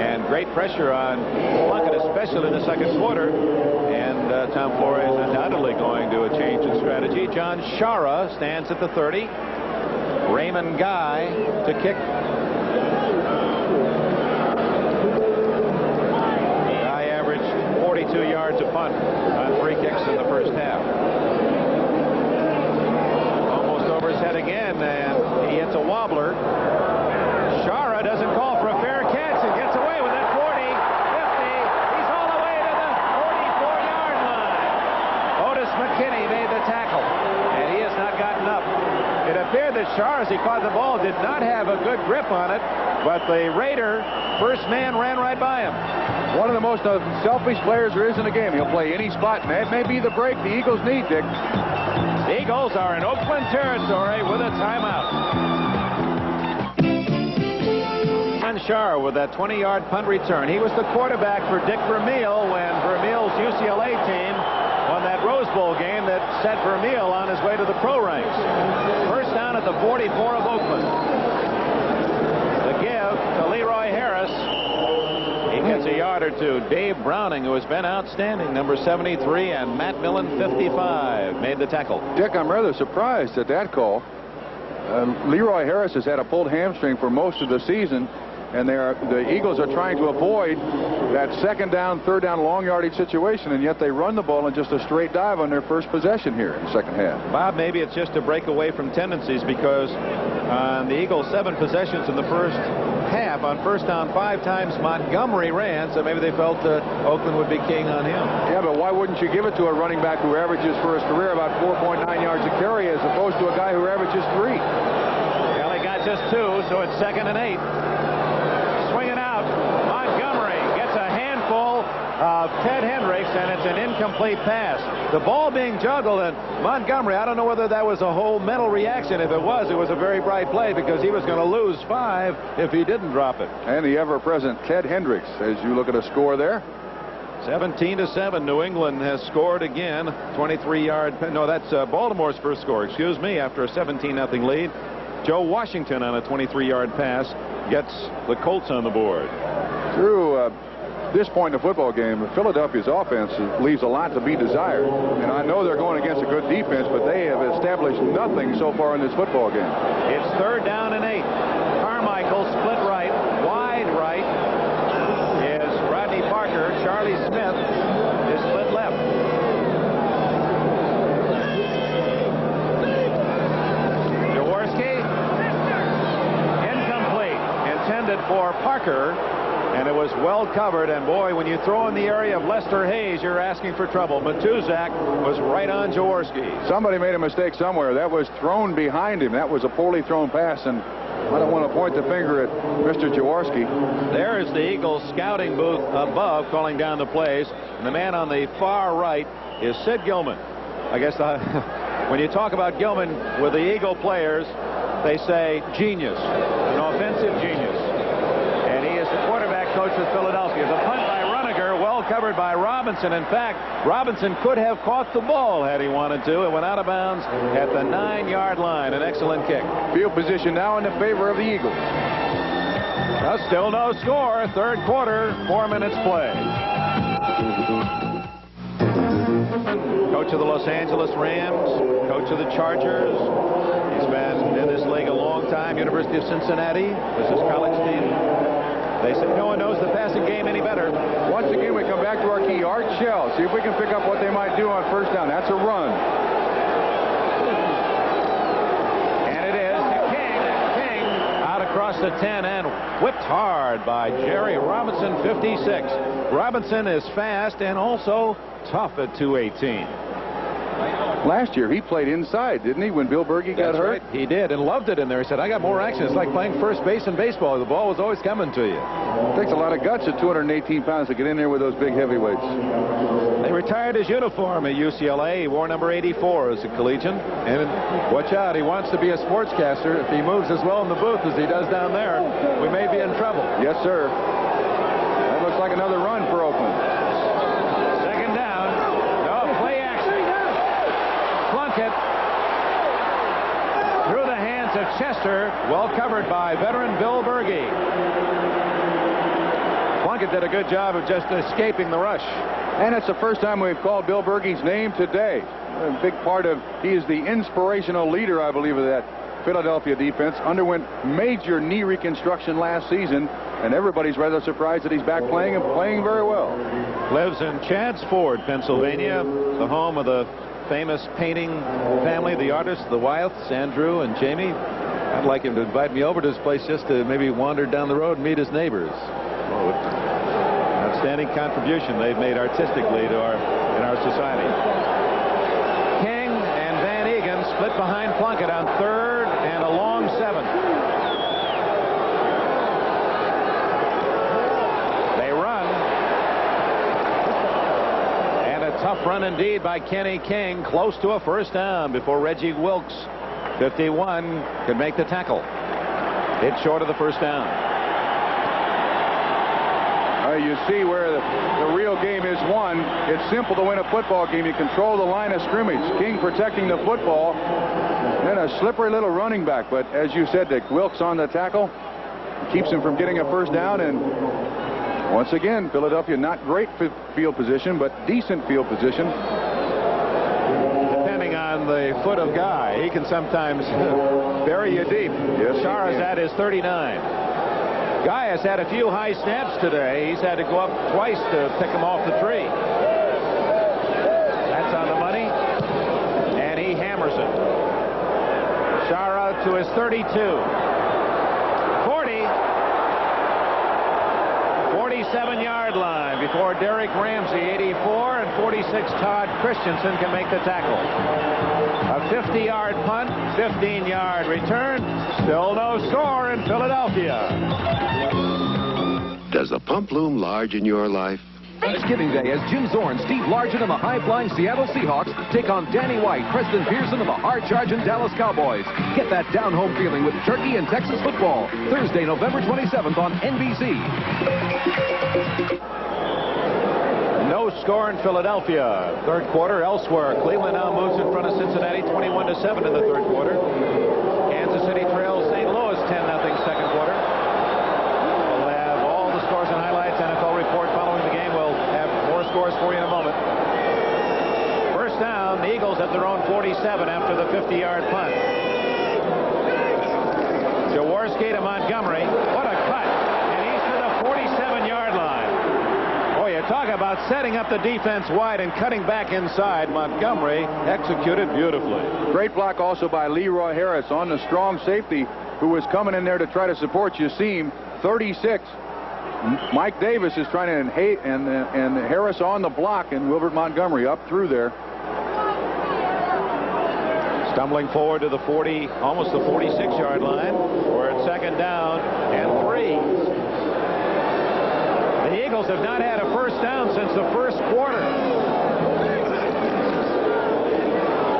S1: and great pressure on Plunkett, especially in the second quarter. And Tom Flores undoubtedly going to a change in strategy. John Shara stands at the 30. Raymond Guy to kick. Guy averaged 42 yards a punt on 3 kicks in the first half. Almost over his head again, and he hits a wobbler. Shara doesn't call for a fair catch and gets away with it. 40, 50. He's all the way to the 44-yard line. Otis McKinney made the tackle, and he has not gotten up. It appeared that Shara, as he caught the ball, did not have a good grip on it, but the Raider first man ran right by him.
S2: One of the most selfish players there is in the game. He'll play any spot, and that may be the break the Eagles need, Dick.
S1: The Eagles are in Oakland territory with a timeout. Shar with that 20-yard punt return. He was the quarterback for Dick Vermeil when Vermeil's UCLA team won that Rose Bowl game that set Vermeil on his way to the pro ranks. First down at the 44 of Oakland. The give to Leroy Harris. He gets a yard or two. Dave Browning, who has been outstanding, number 73, and Matt Millen, 55, made the tackle.
S2: Dick, I'm rather surprised at that call. Leroy Harris has had a pulled hamstring for most of the season, and the Eagles are trying to avoid that second down, third down, long yardage situation, and yet they run the ball in just a straight dive on their first possession here in the second half.
S1: Bob, maybe it's just to break away from tendencies, because on the Eagles' 7 possessions in the first half, on first down 5 times Montgomery ran, so maybe they felt Oakland would be king on him.
S2: Yeah, but why wouldn't you give it to a running back who averages for his career about 4.9 yards a carry as opposed to a guy who averages 3?
S1: Well, he got just 2, so it's 2nd and 8. Swinging out, Montgomery gets a handful of Ted Hendricks, and it's an incomplete pass. The ball being juggled, and Montgomery, I don't know whether that was a whole mental reaction. If it was a very bright play, because he was going to lose 5 if he didn't drop it.
S2: And the ever-present Ted Hendricks, as you look at a score there.
S1: 17-7, New England has scored again. 23-yard, no, that's Baltimore's first score, excuse me, after a 17-0 lead. Joe Washington on a 23-yard pass gets the Colts on the board.
S2: Through this point in the football game, Philadelphia's offense leaves a lot to be desired. And I know they're going against a good defense, but they have established nothing so far in this football game.
S1: It's 3rd down and 8. Carmichael split right, wide right is Rodney Parker. Charlie Smith is split left. Intended for Parker, and it was well covered, and boy, when you throw in the area of Lester Hayes, you're asking for trouble. Matuzak was right on Jaworski.
S2: Somebody made a mistake somewhere. That was thrown behind him. That was a poorly thrown pass, and I don't want to point the finger at Mr. Jaworski.
S1: There is the Eagles scouting booth above calling down the plays, and the man on the far right is Sid Gilman. I guess when you talk about Gilman with the Eagle players, they say genius, an offensive genius. And he is the quarterback coach is Philadelphia. The punt by Runniger, well covered by Robinson. In fact, Robinson could have caught the ball had he wanted to. It went out of bounds at the 9-yard line. An excellent kick.
S2: Field position now in the favor of the Eagles.
S1: Still no score. Third quarter, 4 minutes play. Coach of the Los Angeles Rams, coach of the Chargers. He's been in this league a long time. University of Cincinnati was his college team. They say no one knows the passing game any better.
S2: Once again, we come back to our key, Art Shell. See if we can pick up what they might do on first down. That's a run.
S1: And it is King out across the 10 and whipped hard by Jerry Robinson, 56. Robinson is fast and also tough at 218.
S2: Last year, he played inside, didn't he, when Bill Berge got hurt?
S1: Right. He did, and loved it in there. He said, I got more action. It's like playing first base in baseball. The ball was always coming to you.
S2: It takes a lot of guts at 218 pounds to get in there with those big heavyweights.
S1: They retired his uniform at UCLA. He wore number 84 as a collegian. And watch out, he wants to be a sportscaster. If he moves as well in the booth as he does down there, we may be in trouble.
S2: Yes, sir. That looks like another run for Oakland.
S1: Through the hands of Chester, well covered by veteran Bill Berge. Plunkett did a good job of just escaping the rush.
S2: And it's the first time we've called Bill Berge's name today. A big part of, he is the inspirational leader, I believe, of that Philadelphia defense. Underwent major knee reconstruction last season, and everybody's rather surprised that he's back playing and playing very well.
S1: Lives in Chadds Ford, Pennsylvania, the home of the famous painting family, the artists, the Wyeths, Andrew and Jamie. I'd like him to invite me over to his place just to maybe wander down the road and meet his neighbors. Oh, outstanding contribution they've made artistically to in our society. King and Van Egan split behind Plunkett on third and a long 7. They run. Tough run indeed by Kenny King, close to a first down before Reggie Wilkes, 51, could make the tackle. It's short of the first down.
S2: You see where the real game is won. It's simple to win a football game. You control the line of scrimmage. King protecting the football. And a slippery little running back. But as you said, Dick, Wilkes on the tackle keeps him from getting a first down. And once again, Philadelphia not great field position, but decent field position.
S1: Depending on the foot of Guy, he can sometimes bury you deep.
S2: Yes,
S1: Sharazad is 39. Guy has had a few high snaps today. He's had to go up twice to pick him off the tree. That's on the money. And he hammers it. Shara to his 32. 47-yard line before Derek Ramsey, 84, and 46 Todd Christensen can make the tackle. A 50-yard punt, 15-yard return. Still no score in Philadelphia.
S8: Does the pump loom large in your life?
S6: Thanksgiving Day as Jim Zorn, Steve Largent, and the high-flying Seattle Seahawks take on Danny White, Preston Pearson, and the hard-charging Dallas Cowboys. Get that down-home feeling with turkey and Texas football. Thursday, November 27th on NBC.
S1: No score in Philadelphia. Third quarter elsewhere. Cleveland now moves in front of Cincinnati 21-7 in the third quarter. Kansas City trails St. Louis 10-0 second quarter. We'll have all the scores and highlights. NFL report following the game. We'll have more scores for you in a moment. First down, the Eagles at their own 47 after the 50-yard punt. Jaworski to Montgomery. What a cut. And he's to the 47-yard line. Boy, you talk about setting up the defense wide and cutting back inside. Montgomery executed beautifully.
S2: Great block also by Leroy Harris on the strong safety who was coming in there to try to support Yassim. 36. Mike Davis is trying to hate and Harris on the block, and Wilbert Montgomery up through there.
S1: Stumbling forward to the 40, almost the 46-yard line. We're at second down and 3. The Eagles have not had a first down since the first quarter.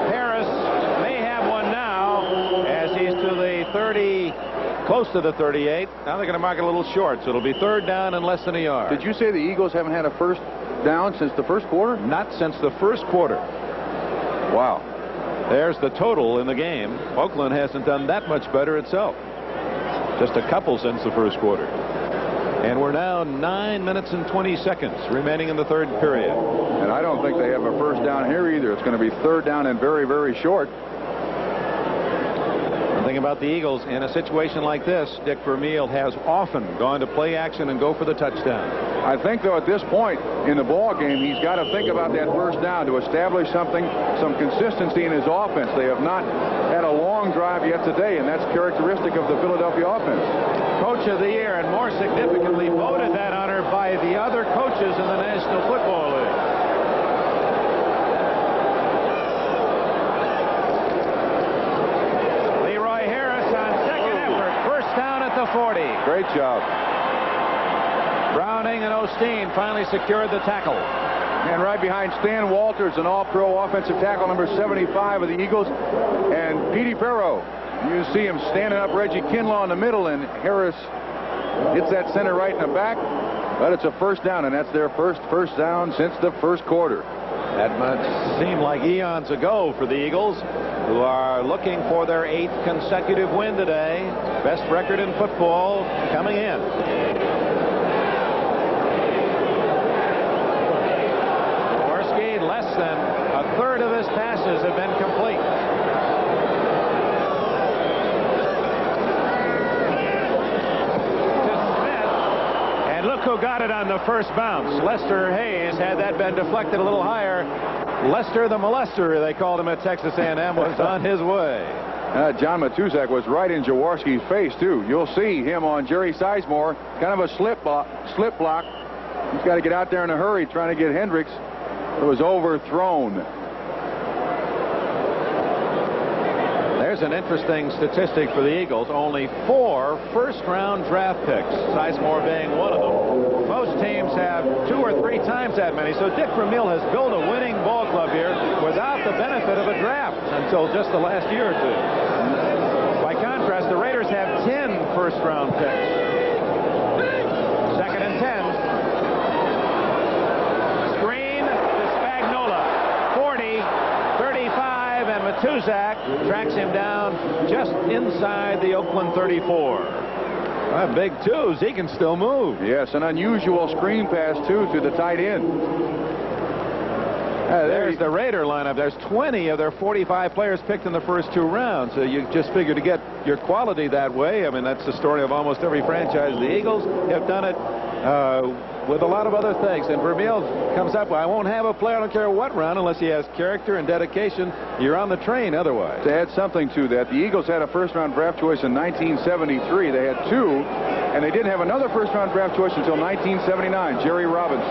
S1: Harris may have one now as he's to the 30, close close to the 38. Now they're going to mark it a little short, so it'll be third down and less than a yard.
S2: Did you say the Eagles haven't had a first down since the first quarter?
S1: Not since the first quarter.
S2: Wow.
S1: There's the total in the game. Oakland hasn't done that much better itself. Just a couple since the first quarter. And we're now 9 minutes and 20 seconds remaining in the third period.
S2: And I don't think they have a first down here either. It's going to be third down and very, very short.
S1: One thing about the Eagles, in a situation like this, Dick Vermeil has often gone to play action and go for the touchdown.
S2: I think, though, at this point in the ball game, he's got to think about that first down to establish something, some consistency in his offense. They have not had a long drive yet today, and that's characteristic of the Philadelphia offense.
S1: Coach of the Year, and more significantly, voted that honor by the other coaches in the National Football League. Leroy Harris on second effort. First down at the 40.
S2: Great job.
S1: Browning and Osteen finally secured the tackle.
S2: And right behind Stan Walters, an all-pro offensive tackle, number 75 of the Eagles, and Petey Farrow. You see him standing up Reggie Kinlaw in the middle, and Harris hits that center right in the back. But it's a first down, and that's their first down since the first quarter.
S1: That must seem like eons ago for the Eagles, who are looking for their 8th consecutive win today. Best record in football coming in. Jaworski, less than a third of his passes have been complete. Who got it on the first bounce? Lester Hayes. Had that been deflected a little higher, Lester the molester, they called him at Texas A&M, was on his way.
S2: John Matuszak was right in Jaworski's face, too. You'll see him on Jerry Sizemore. Kind of a slip block. He's got to get out there in a hurry trying to get Hendricks. It was overthrown.
S1: There's an interesting statistic for the Eagles. Only 4 first-round draft picks, Sizemore being one of them. Most teams have 2 or 3 times that many. So Dick Vermeil has built a winning ball club here without the benefit of a draft until just the last year or two. By contrast, the Raiders have 10 first-round picks. Second and 10. Screen to Spagnola. 40, 35, and Matuszak tracks him down just inside the Oakland 34. Big twos. He can still move.
S2: Yes, an unusual screen pass, too, to the tight end.
S1: There's the Raider lineup. There's 20 of their 45 players picked in the first 2 rounds. So you just figure to get your quality that way. I mean, that's the story of almost every franchise. The Eagles have done it with a lot of other things. And Vermeil comes up with, I won't have a player, I don't care what round, unless he has character and dedication. You're on the train otherwise.
S2: To add something to that, the Eagles had a first-round draft choice in 1973. They had 2, and they didn't have another first-round draft choice until 1979, Jerry Robinson.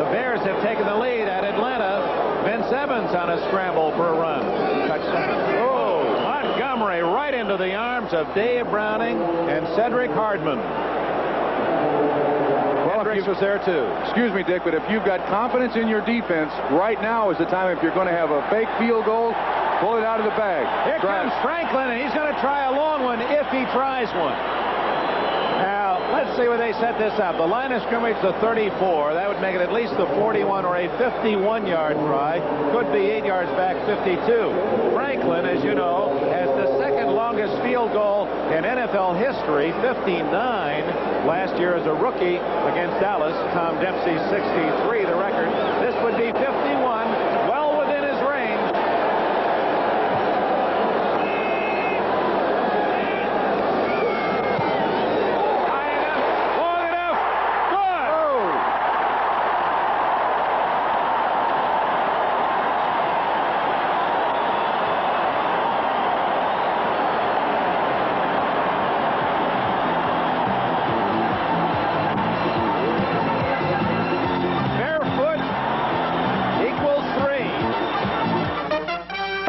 S1: The Bears have taken the lead at Atlanta. Vince Evans on a scramble for a run. Touchdown. Oh, Montgomery right into the arms of Dave Browning and Cedric Hardman. Hendricks was there too.
S2: Excuse me, Dick, but if you've got confidence in your defense, right now is the time. If you're going to have a fake field goal, pull it out of the bag.
S1: Here comes Franklin, and he's going to try a long one if he tries one. Now, let's see where they set this up. The line of scrimmage to 34. That would make it at least a 41 or a 51-yard try. Could be 8 yards back, 52. Franklin, as you know, has the second longest field goal in NFL history, 59. Last year as a rookie against Dallas. Tom Dempsey's 63, the record. This would be 51, well within his range. High enough, long enough, good! Oh.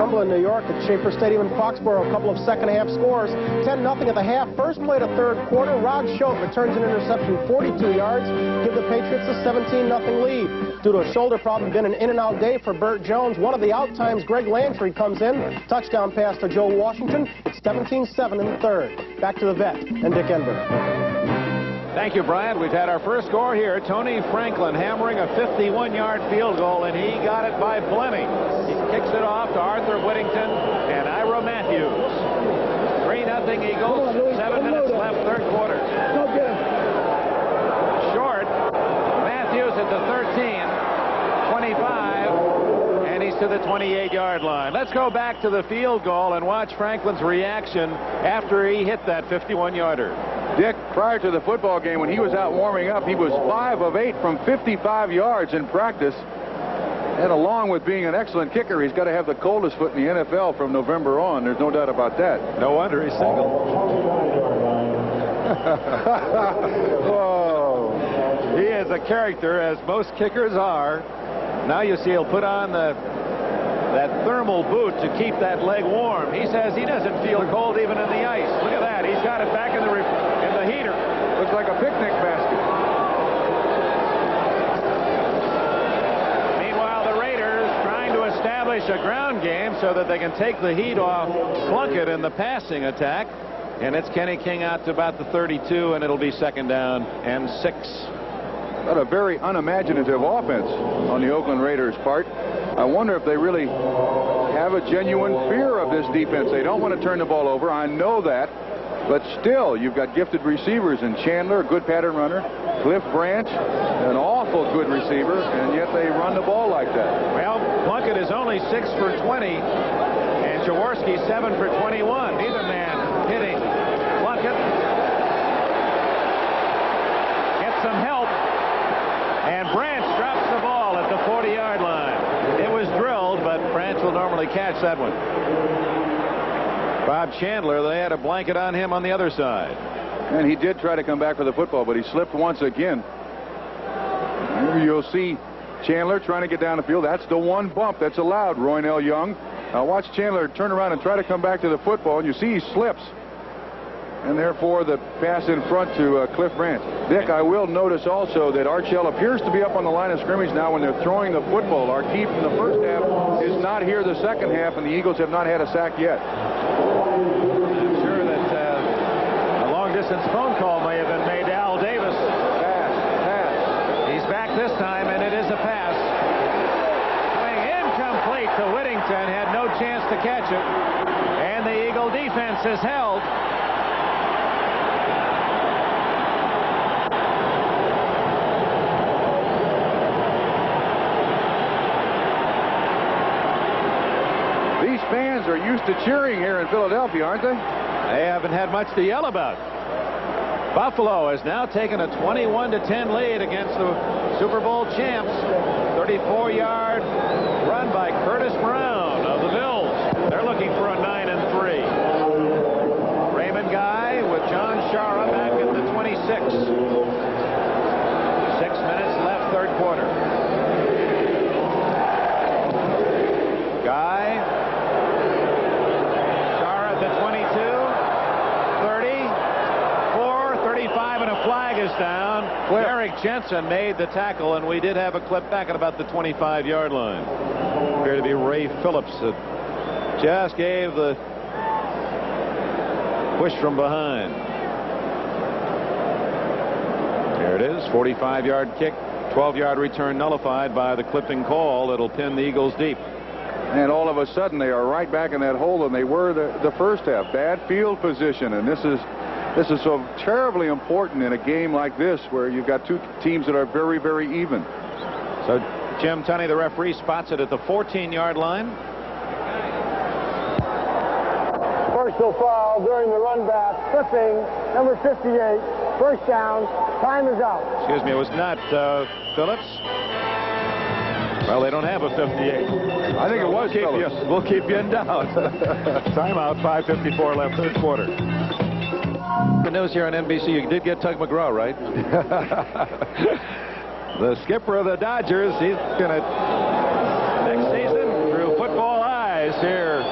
S5: Cumberland, New York, at Schaefer Stadium in Foxborough. A couple of second-half scores. 10-0 at the half. First play to third quarter. Rod Schote returns an interception 42 yards. Give the Patriots a 17-0 lead. Due to a shoulder problem, been an in-and-out day for Burt Jones. One of the out-times, Greg Lantry comes in. Touchdown pass to Joe Washington. It's 17-7 in the third. Back to the vet and Dick Enberg.
S1: Thank you, Brian. We've had our first score here. Tony Franklin hammering a 51-yard field goal, and he got it by plenty. He kicks it off to Arthur Whittington and Ira Matthews. 3-0 Eagles. 7 minutes left, third quarter. Short. Matthews at the 13, 25, and he's to the 28-yard line. Let's go back to the field goal and watch Franklin's reaction after he hit that 51-yarder.
S2: Dick, prior to the football game, when he was out warming up, he was 5 of 8 from 55 yards in practice. And along with being an excellent kicker, he's got to have the coldest foot in the NFL from November on. There's no doubt about that.
S1: No wonder he's single. Whoa. He is a character, as most kickers are. Now you see he'll put on that thermal boot to keep that leg warm. He says he doesn't feel cold even in the ice. Look at that. He's got it back in the heater.
S2: Looks like a picnic basket.
S1: Meanwhile, the Raiders trying to establish a ground game so that they can take the heat off Plunkett in the passing attack. And it's Kenny King out to about the 32, and it'll be 2nd down and 6.
S2: But a very unimaginative offense on the Oakland Raiders' part. I wonder if they really have a genuine fear of this defense. They don't want to turn the ball over. I know that. But still, you've got gifted receivers in Chandler, a good pattern runner. Cliff Branch, an awful good receiver, and yet they run the ball like that.
S1: Well, Plunkett is only 6 for 20, and Jaworski 7 for 21. Neither man hitting Plunkett. Gets some help, and Branch drops the ball at the 40-yard line. It was drilled, but Branch will normally catch that one. Bob Chandler, they had a blanket on him on the other side.
S2: And he did try to come back for the football, but he slipped once again. Here you'll see Chandler trying to get down the field. That's the one bump that's allowed, Roynell Young. Now watch Chandler turn around and try to come back to the football, and you see he slips. And therefore the pass in front to Cliff Branch. Dick, I will notice also that Archell appears to be up on the line of scrimmage now when they're throwing the football. Our key from the first half is not here the second half, and the Eagles have not had a sack yet.
S1: I'm sure that a long-distance phone call may have been made to Al Davis.
S2: Pass.
S1: He's back this time, and it is a pass. Swing incomplete to Whittington. Had no chance to catch it. And the Eagle defense is held.
S2: These fans are used to cheering here in Philadelphia, aren't they?
S1: They haven't had much to yell about. Buffalo has now taken a 21-10 lead against the Super Bowl champs. 34-yard run by Curtis Brown of the Bills. They're looking for a 9-3. Raymond Guy with John Shara back at the 26. 6 minutes left, third quarter. Guy. Shara at the 22. 35, and a flag is down. Eric Jensen made the tackle, and we did have a clip back at about the 25-yard line. Appeared to be Ray Phillips that just gave the push from behind. There it is, 45-yard kick, 12-yard return nullified by the clipping call. It'll pin the Eagles deep.
S2: And all of a sudden, they are right back in that hole than they were the first half. Bad field position, and this is so terribly important in a game like this where you've got two teams that are very, very even.
S1: So Jim Tunney, the referee, spots it at the 14-yard line.
S3: Personal foul during the run back. Clipping, number 58. First down. Time is out.
S1: Excuse me, it was not Phillips. Well, they don't have a 58.
S2: I think it was Phillips.
S1: We'll keep you in doubt. Timeout, 5:54 left, third quarter. The news here on NBC, you did get Tug McGraw, right? The skipper of the Dodgers, he's going to, next season, through football eyes here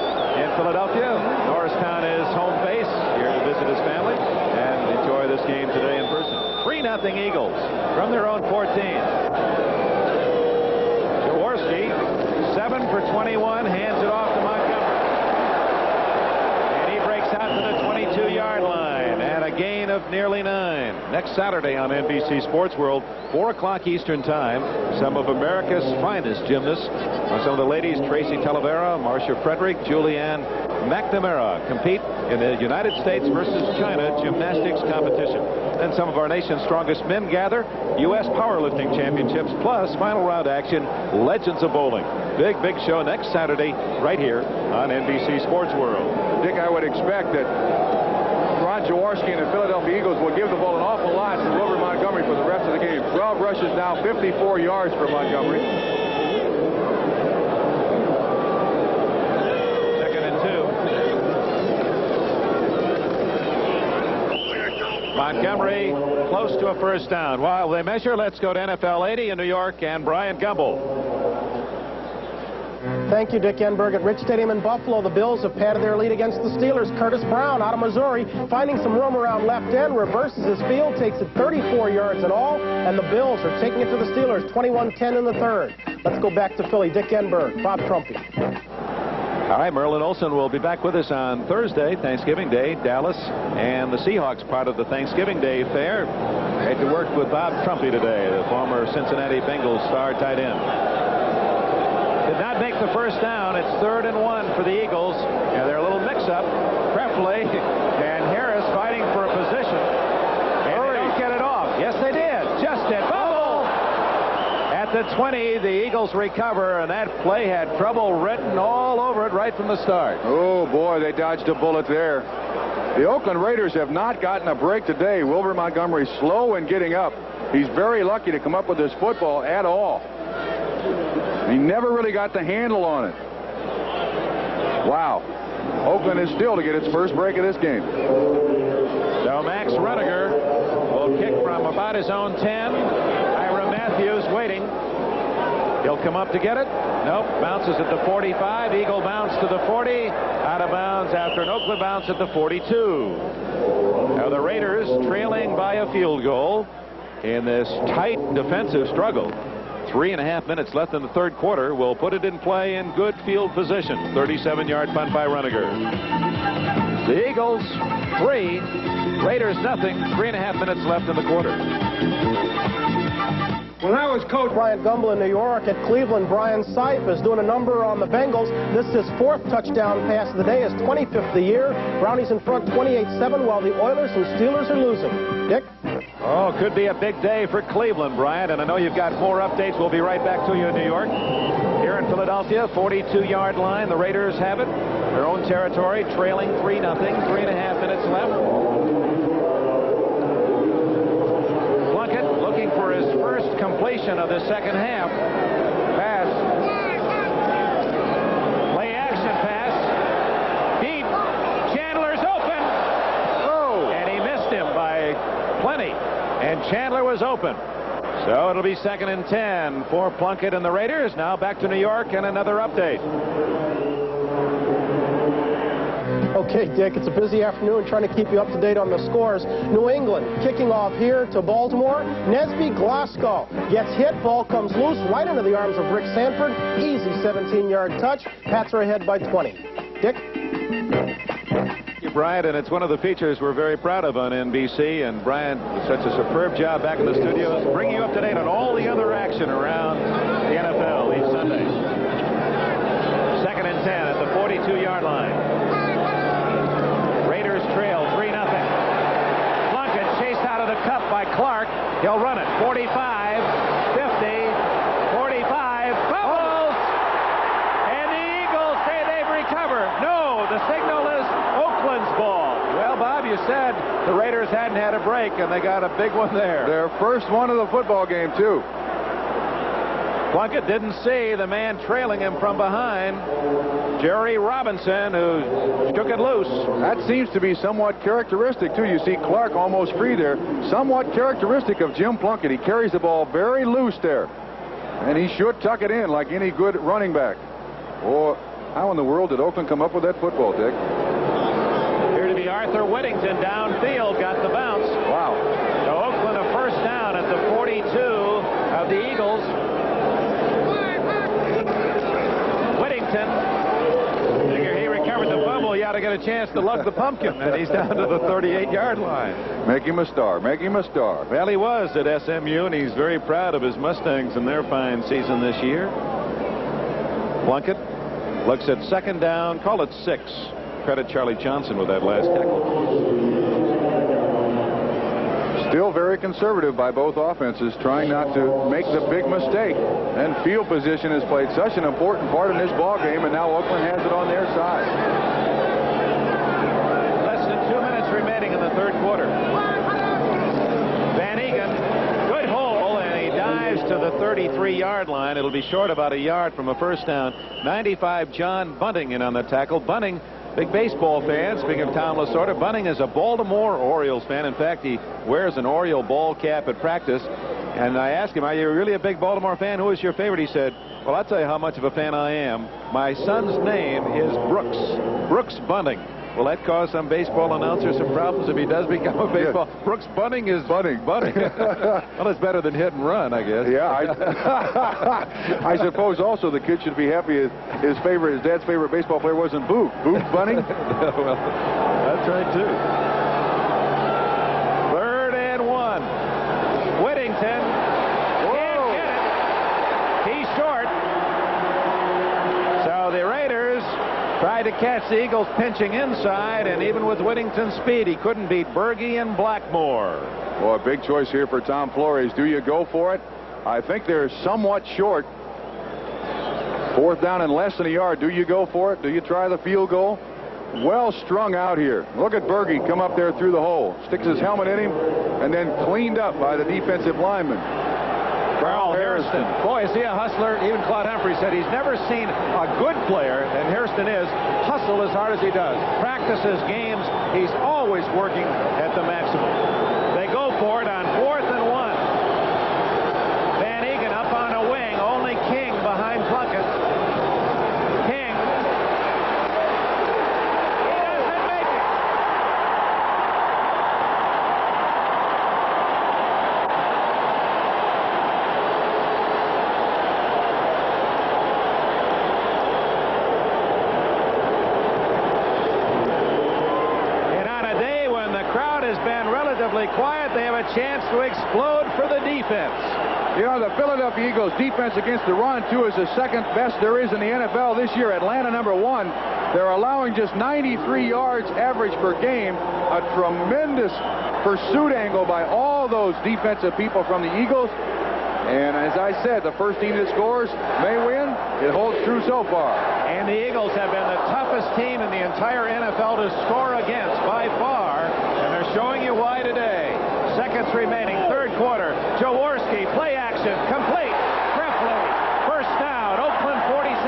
S1: game today in person. 3-0 Eagles from their own 14. Jaworski, 7 for 21, hands it off to Montgomery. And he breaks out to the 22-yard line, and a gain of nearly 9. Next Saturday on NBC Sports World, 4 o'clock Eastern Time, some of America's finest gymnasts. Some of the ladies, Tracy Talavera, Marcia Frederick, Julianne McNamara, compete in the United States versus China gymnastics competition. And some of our nation's strongest men gather, U.S. powerlifting championships, plus final round action, Legends of Bowling. Big show next Saturday right here on NBC Sports World.
S2: Dick, I would expect that Ron Jaworski and the Philadelphia Eagles will give the ball an awful lot to Wilbur Montgomery for the rest of the game. 12 rushes now, 54 yards for Montgomery.
S1: Montgomery close to a first down. While they measure, let's go to NFL 80 in New York and Brian Gumbel.
S5: Thank you, Dick Enberg. At Rich Stadium in Buffalo, the Bills have padded their lead against the Steelers. Curtis Brown out of Missouri, finding some room around left end, reverses his field, takes it 34 yards in all, and the Bills are taking it to the Steelers, 21-10 in the third. Let's go back to Philly. Dick Enberg, Bob Trumpy.
S1: All right, Merlin Olsen will be back with us on Thursday, Thanksgiving Day. Dallas and the Seahawks, part of the Thanksgiving Day fair. I had to work with Bob Trumpy today, the former Cincinnati Bengals star tight end. Did not make the first down. It's 3rd and 1 for the Eagles. Yeah, they're a little mix-up. Prefley and Harris fighting for a position. And they don't get it off. Yes, they did. Just did. At the 20, the Eagles recover, and that play had trouble written all over it right from the start.
S2: Oh, boy, they dodged a bullet there. The Oakland Raiders have not gotten a break today. Wilbur Montgomery slow in getting up. He's very lucky to come up with this football at all. He never really got the handle on it. Wow. Oakland is still to get its first break of this game.
S1: So Max Rudiger will kick from about his own 10. Matthews waiting. He'll come up to get it. Nope. Bounces at the 45. Eagle bounce to the 40. Out of bounds after an Oakland bounce at the 42. Now the Raiders trailing by a field goal in this tight defensive struggle. 3.5 minutes left in the third quarter. Will put it in play in good field position. 37-yard punt by Rudiger. The Eagles 3. Raiders nothing. 3.5 minutes left in the quarter.
S3: When I was coach
S5: Brian Gumbel in New York, at Cleveland, Brian Sipe is doing a number on the Bengals. This is his 4th touchdown pass of the day, his 25th of the year. Brownies in front 28-7 while the Oilers and Steelers are losing. Dick?
S1: Oh, could be a big day for Cleveland, Brian, and I know you've got more updates. We'll be right back to you in New York. Here in Philadelphia, 42-yard line. The Raiders have it. Their own territory, trailing 3-0. 3.5 minutes left. Looking for his first completion of the second half. Pass. Play action pass. Deep. Chandler's open. Oh. And he missed him by plenty. And Chandler was open. So it'll be 2nd and 10 for Plunkett and the Raiders. Now back to New York and another update.
S5: Okay, Dick, it's a busy afternoon trying to keep you up to date on the scores. New England kicking off here to Baltimore. Nesby Glasgow gets hit. Ball comes loose right into the arms of Rick Sanford. Easy 17-yard touch. Pats are ahead by 20. Dick?
S1: Thank you, Brian, and it's one of the features we're very proud of on NBC. And Brian did such a superb job back in the studios, bringing you up to date on all the other action around the NFL each Sunday. 2nd and 10 at the 42-yard line. Raiders trail 3-0. Plunkett chased out of the cup by Clark. He'll run it. 45, 50, 45. Fumbles! And the Eagles say they've recovered. No, the signal is Oakland's ball. Well, Bob, you said the Raiders hadn't had a break, and they got a big one there.
S2: Their first one of the football game, too.
S1: Plunkett didn't see the man trailing him from behind, Jerry Robinson, who took it loose.
S2: That seems to be somewhat characteristic, too. You see Clark almost free there. Somewhat characteristic of Jim Plunkett. He carries the ball very loose there. And he should tuck it in like any good running back. Or how in the world did Oakland come up with that football, Dick?
S1: Here to be Arthur Whittington downfield, got the bounce.
S2: Wow.
S1: So Oakland a first down at the 42 of the Eagles. Whittington, figure he recovered the fumble. He ought to get a chance to lug the pumpkin, and he's down to the 38-yard line.
S2: Make him a star. Make him a star.
S1: Well, he was at SMU, and he's very proud of his Mustangs and their fine season this year. Plunkett looks at second down. Call it 6. Credit Charlie Johnson with that last tackle.
S2: Still very conservative by both offenses, trying not to make the big mistake. And field position has played such an important part in this ball game, and now Oakland has it on their side.
S1: Less than 2 minutes remaining in the third quarter. Van Egan, good hole, and he dives to the 33-yard line. It'll be short about a yard from a first down. 95 John Bunting in on the tackle. Bunting, big baseball fan. Speaking of Tom Lasorda, Bunting is a Baltimore Orioles fan. In fact, he wears an Oriole ball cap at practice. And I asked him, are you really a big Baltimore fan? Who is your favorite? He said, well, I'll tell you how much of a fan I am. My son's name is Brooks. Brooks Bunting. Will that cause some baseball announcer some problems if he does become a baseball? Yeah. Brooks Bunting is Bunting. Well, it's better than hit and run, I guess.
S2: Yeah, I suppose also the kid should be happy his dad's favorite baseball player wasn't Boog Bunting.
S1: Well, that's right too. 3rd and 1. Whittington can't get it. He's short. So the Raiders tried to catch the Eagles pinching inside, and even with Whittington's speed, he couldn't beat Berge and Blackmore.
S2: Well, a big choice here for Tom Flores. Do you go for it? I think they're somewhat short. 4th down and less than a yard. Do you go for it? Do you try the field goal? Well strung out here. Look at Berge come up there through the hole. Sticks his helmet in him, and then cleaned up by the defensive lineman.
S1: Carl Hairston. Boy, is he a hustler. Even Claude Humphrey said he's never seen a good player, and Hairston is, hustle as hard as he does. Practices, games, he's always working at the maximum. They go for it on 4th and 1. Van Egan up on a wing. Only King behind Plunkett. King. He doesn't make it. Has been relatively quiet. They have a chance to explode for the defense.
S2: You know, the Philadelphia Eagles defense against the run, too, is the second best there is in the NFL this year. Atlanta #1. They're allowing just 93 yards average per game. A tremendous pursuit angle by all those defensive people from the Eagles. And as I said, the first team that scores may win. It holds true so far.
S1: And the Eagles have been the toughest team in the entire NFL to score against by far. And they're showing you why today. Seconds remaining, third quarter. Jaworski, play action, complete. Trefley, first down, Oakland 47.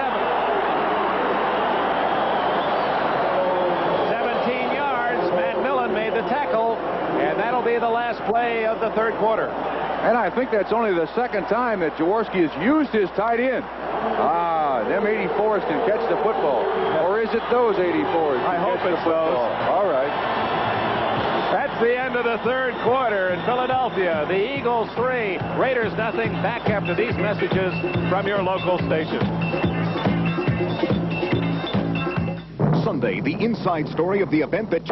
S1: 17 yards. Matt Millen made the tackle. And that'll be the last play of the third quarter.
S2: And I think that's only the second time that Jaworski has used his tight end. Them 84s can catch the football. Or is it those 84s?
S1: I hope it's those.
S2: All right.
S1: That's the end of the third quarter in Philadelphia. The Eagles 3, Raiders nothing. Back after these messages from your local station.
S9: Sunday, the inside story of the event that...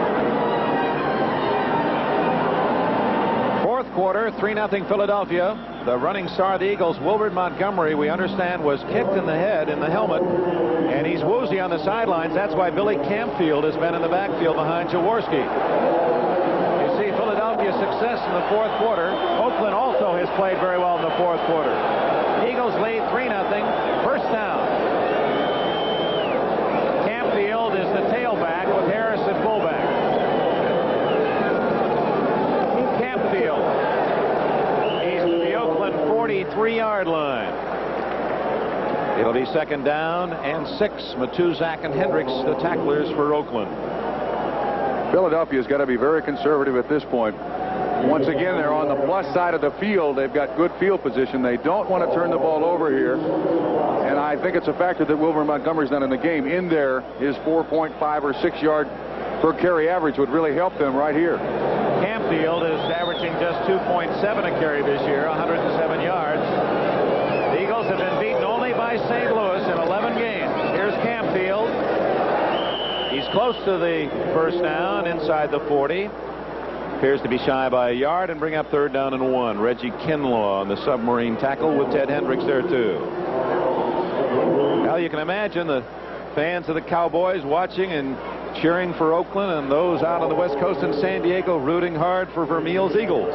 S1: Fourth quarter, 3-0 Philadelphia. The running star of the Eagles, Wilbert Montgomery, we understand, was kicked in the head in the helmet, and he's woozy on the sidelines. That's why Billy Campfield has been in the backfield behind Jaworski. You see Philadelphia's success in the fourth quarter. Oakland also has played very well in the fourth quarter. Eagles lead 3-0. First down. Campfield is the tailback with Harris at fullback. Campfield. He's to the Oakland 43-yard line. It'll be second down and 6. Matuzak and Hendricks, the tacklers for Oakland.
S2: Philadelphia's got to be very conservative at this point. Once again, they're on the plus side of the field. They've got good field position. They don't want to turn the ball over here. And I think it's a factor that Wilbert Montgomery's not in the game. In there, his 4.5 or 6 yard per carry average would really help them right here.
S1: Campfield is averaging just 2.7 a carry this year, 107 yards. The Eagles have been beaten only by St. Louis in 11 games. Here's Campfield. He's close to the first down inside the 40. Appears to be shy by a yard and bring up 3rd down and 1. Reggie Kinlaw on the submarine tackle with Ted Hendricks there too. Now you can imagine the fans of the Cowboys watching and cheering for Oakland, and those out on the West Coast in San Diego rooting hard for Vermeil's Eagles.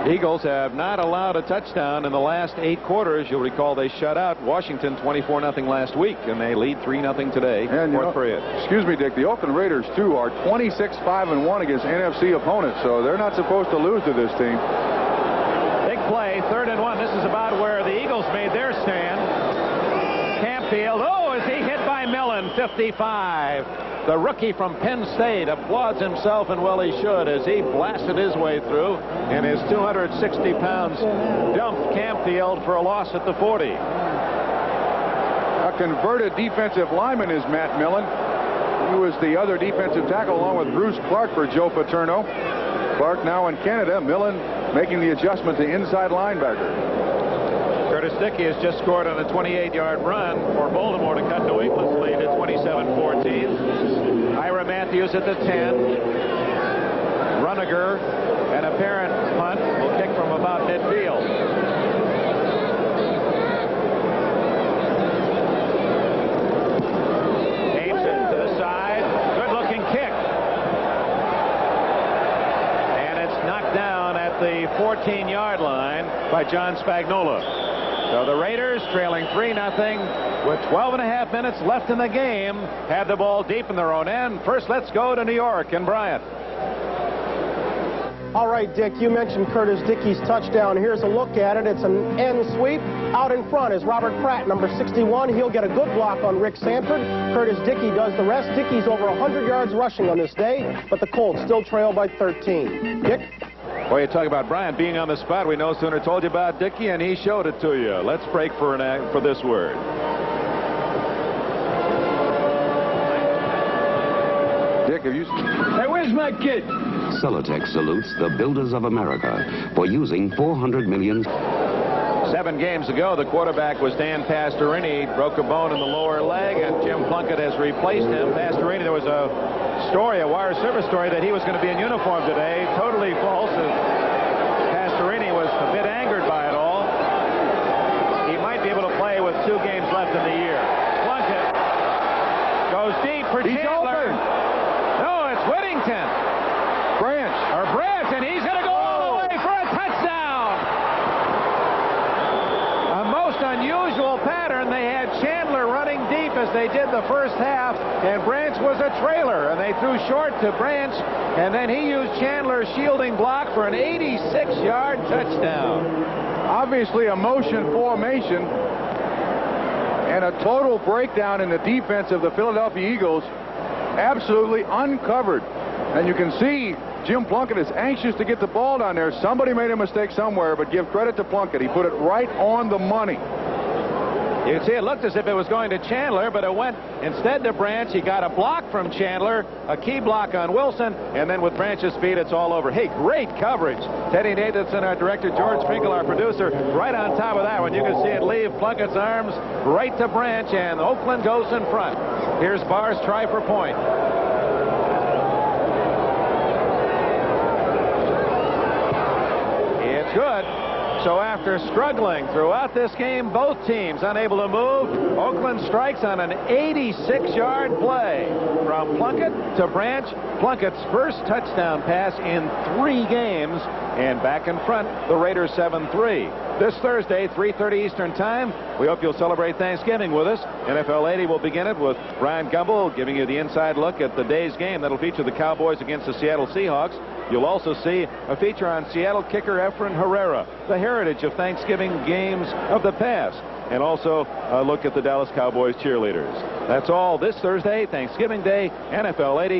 S1: Eagles have not allowed a touchdown in the last 8 quarters. You'll recall they shut out Washington 24-0 last week, and they lead 3-0 today.
S2: And excuse me, Dick, the Oakland Raiders too are 26-5-1 against NFC opponents, so they're not supposed to lose to this team.
S1: Big play, 3rd and 1. This is about where the Eagles made their stand. Campfield, is he hit by Millen? 55. The rookie from Penn State applauds himself, and well he should, as he blasted his way through, and his 260 pounds dumped Campfield for a loss at the 40.
S2: A converted defensive lineman is Matt Millen. He was the other defensive tackle along with Bruce Clark for Joe Paterno. Clark now in Canada. Millen making the adjustment to inside linebacker.
S1: Curtis Dickey has just scored on a 28-yard run for Baltimore to cut New England's lead at 27-14. Ira Matthews at the 10. Runniger, an apparent punt, will kick from about midfield. Aims it to the side. Good-looking kick. And it's knocked down at the 14-yard line by John Spagnuolo. So the Raiders, trailing 3-0 with 12.5 minutes left in the game, had the ball deep in their own end. First, let's go to New York and Bryant.
S5: All right, Dick, you mentioned Curtis Dickey's touchdown. Here's a look at it. It's an end sweep. Out in front is Robert Pratt, number 61. He'll get a good block on Rick Sanford. Curtis Dickey does the rest. Dickey's over 100 yards rushing on this day, but the Colts still trail by 13. Dick?
S1: Well, you talk about Bryant being on the spot. We no sooner told you about Dickey, and he showed it to you. Let's break for this word.
S2: Dick, have you...
S10: Hey, where's my kid?
S11: Celotex salutes the builders of America for using 400 million...
S1: 7 games ago, the quarterback was Dan Pastorini. Broke a bone in the lower leg, and Jim Plunkett has replaced him. Pastorini, there was a story, a wire service story, that he was going to be in uniform today. Totally false. Pastorini was a bit angered by it all. He might be able to play with 2 games left in the year. Plunkett goes deep for Chandler. No, it's Whittington. Branch, and he's going to go all the way for a touchdown. A most unusual pattern. They had Chandler running deep as they did the first half, and Branch was a trailer, and they threw short to Branch, and then he used Chandler's shielding block for an 86-yard touchdown.
S2: Obviously a motion formation and a total breakdown in the defense of the Philadelphia Eagles. Absolutely uncovered. And you can see Jim Plunkett is anxious to get the ball down there. Somebody made a mistake somewhere, but give credit to Plunkett. He put it right on the money.
S1: You can see it looked as if it was going to Chandler, but it went instead to Branch. He got a block from Chandler, a key block on Wilson, and then with Branch's speed, it's all over. Hey, great coverage. Teddy Nathanson, our director, George Finkel, our producer, right on top of that one. You can see it leave Plunkett's arms right to Branch, and Oakland goes in front. Here's Barr's try for point. It's good. So after struggling throughout this game, both teams unable to move, Oakland strikes on an 86-yard play from Plunkett to Branch. Plunkett's first touchdown pass in 3 games, and back in front, the Raiders 7-3. This Thursday, 3:30 Eastern Time. We hope you'll celebrate Thanksgiving with us. NFL 80 will begin it with Brian Gumble giving you the inside look at the day's game. That'll feature the Cowboys against the Seattle Seahawks. You'll also see a feature on Seattle kicker Efren Herrera, the heritage of Thanksgiving games of the past, and also a look at the Dallas Cowboys cheerleaders. That's all this Thursday, Thanksgiving Day, NFL 80.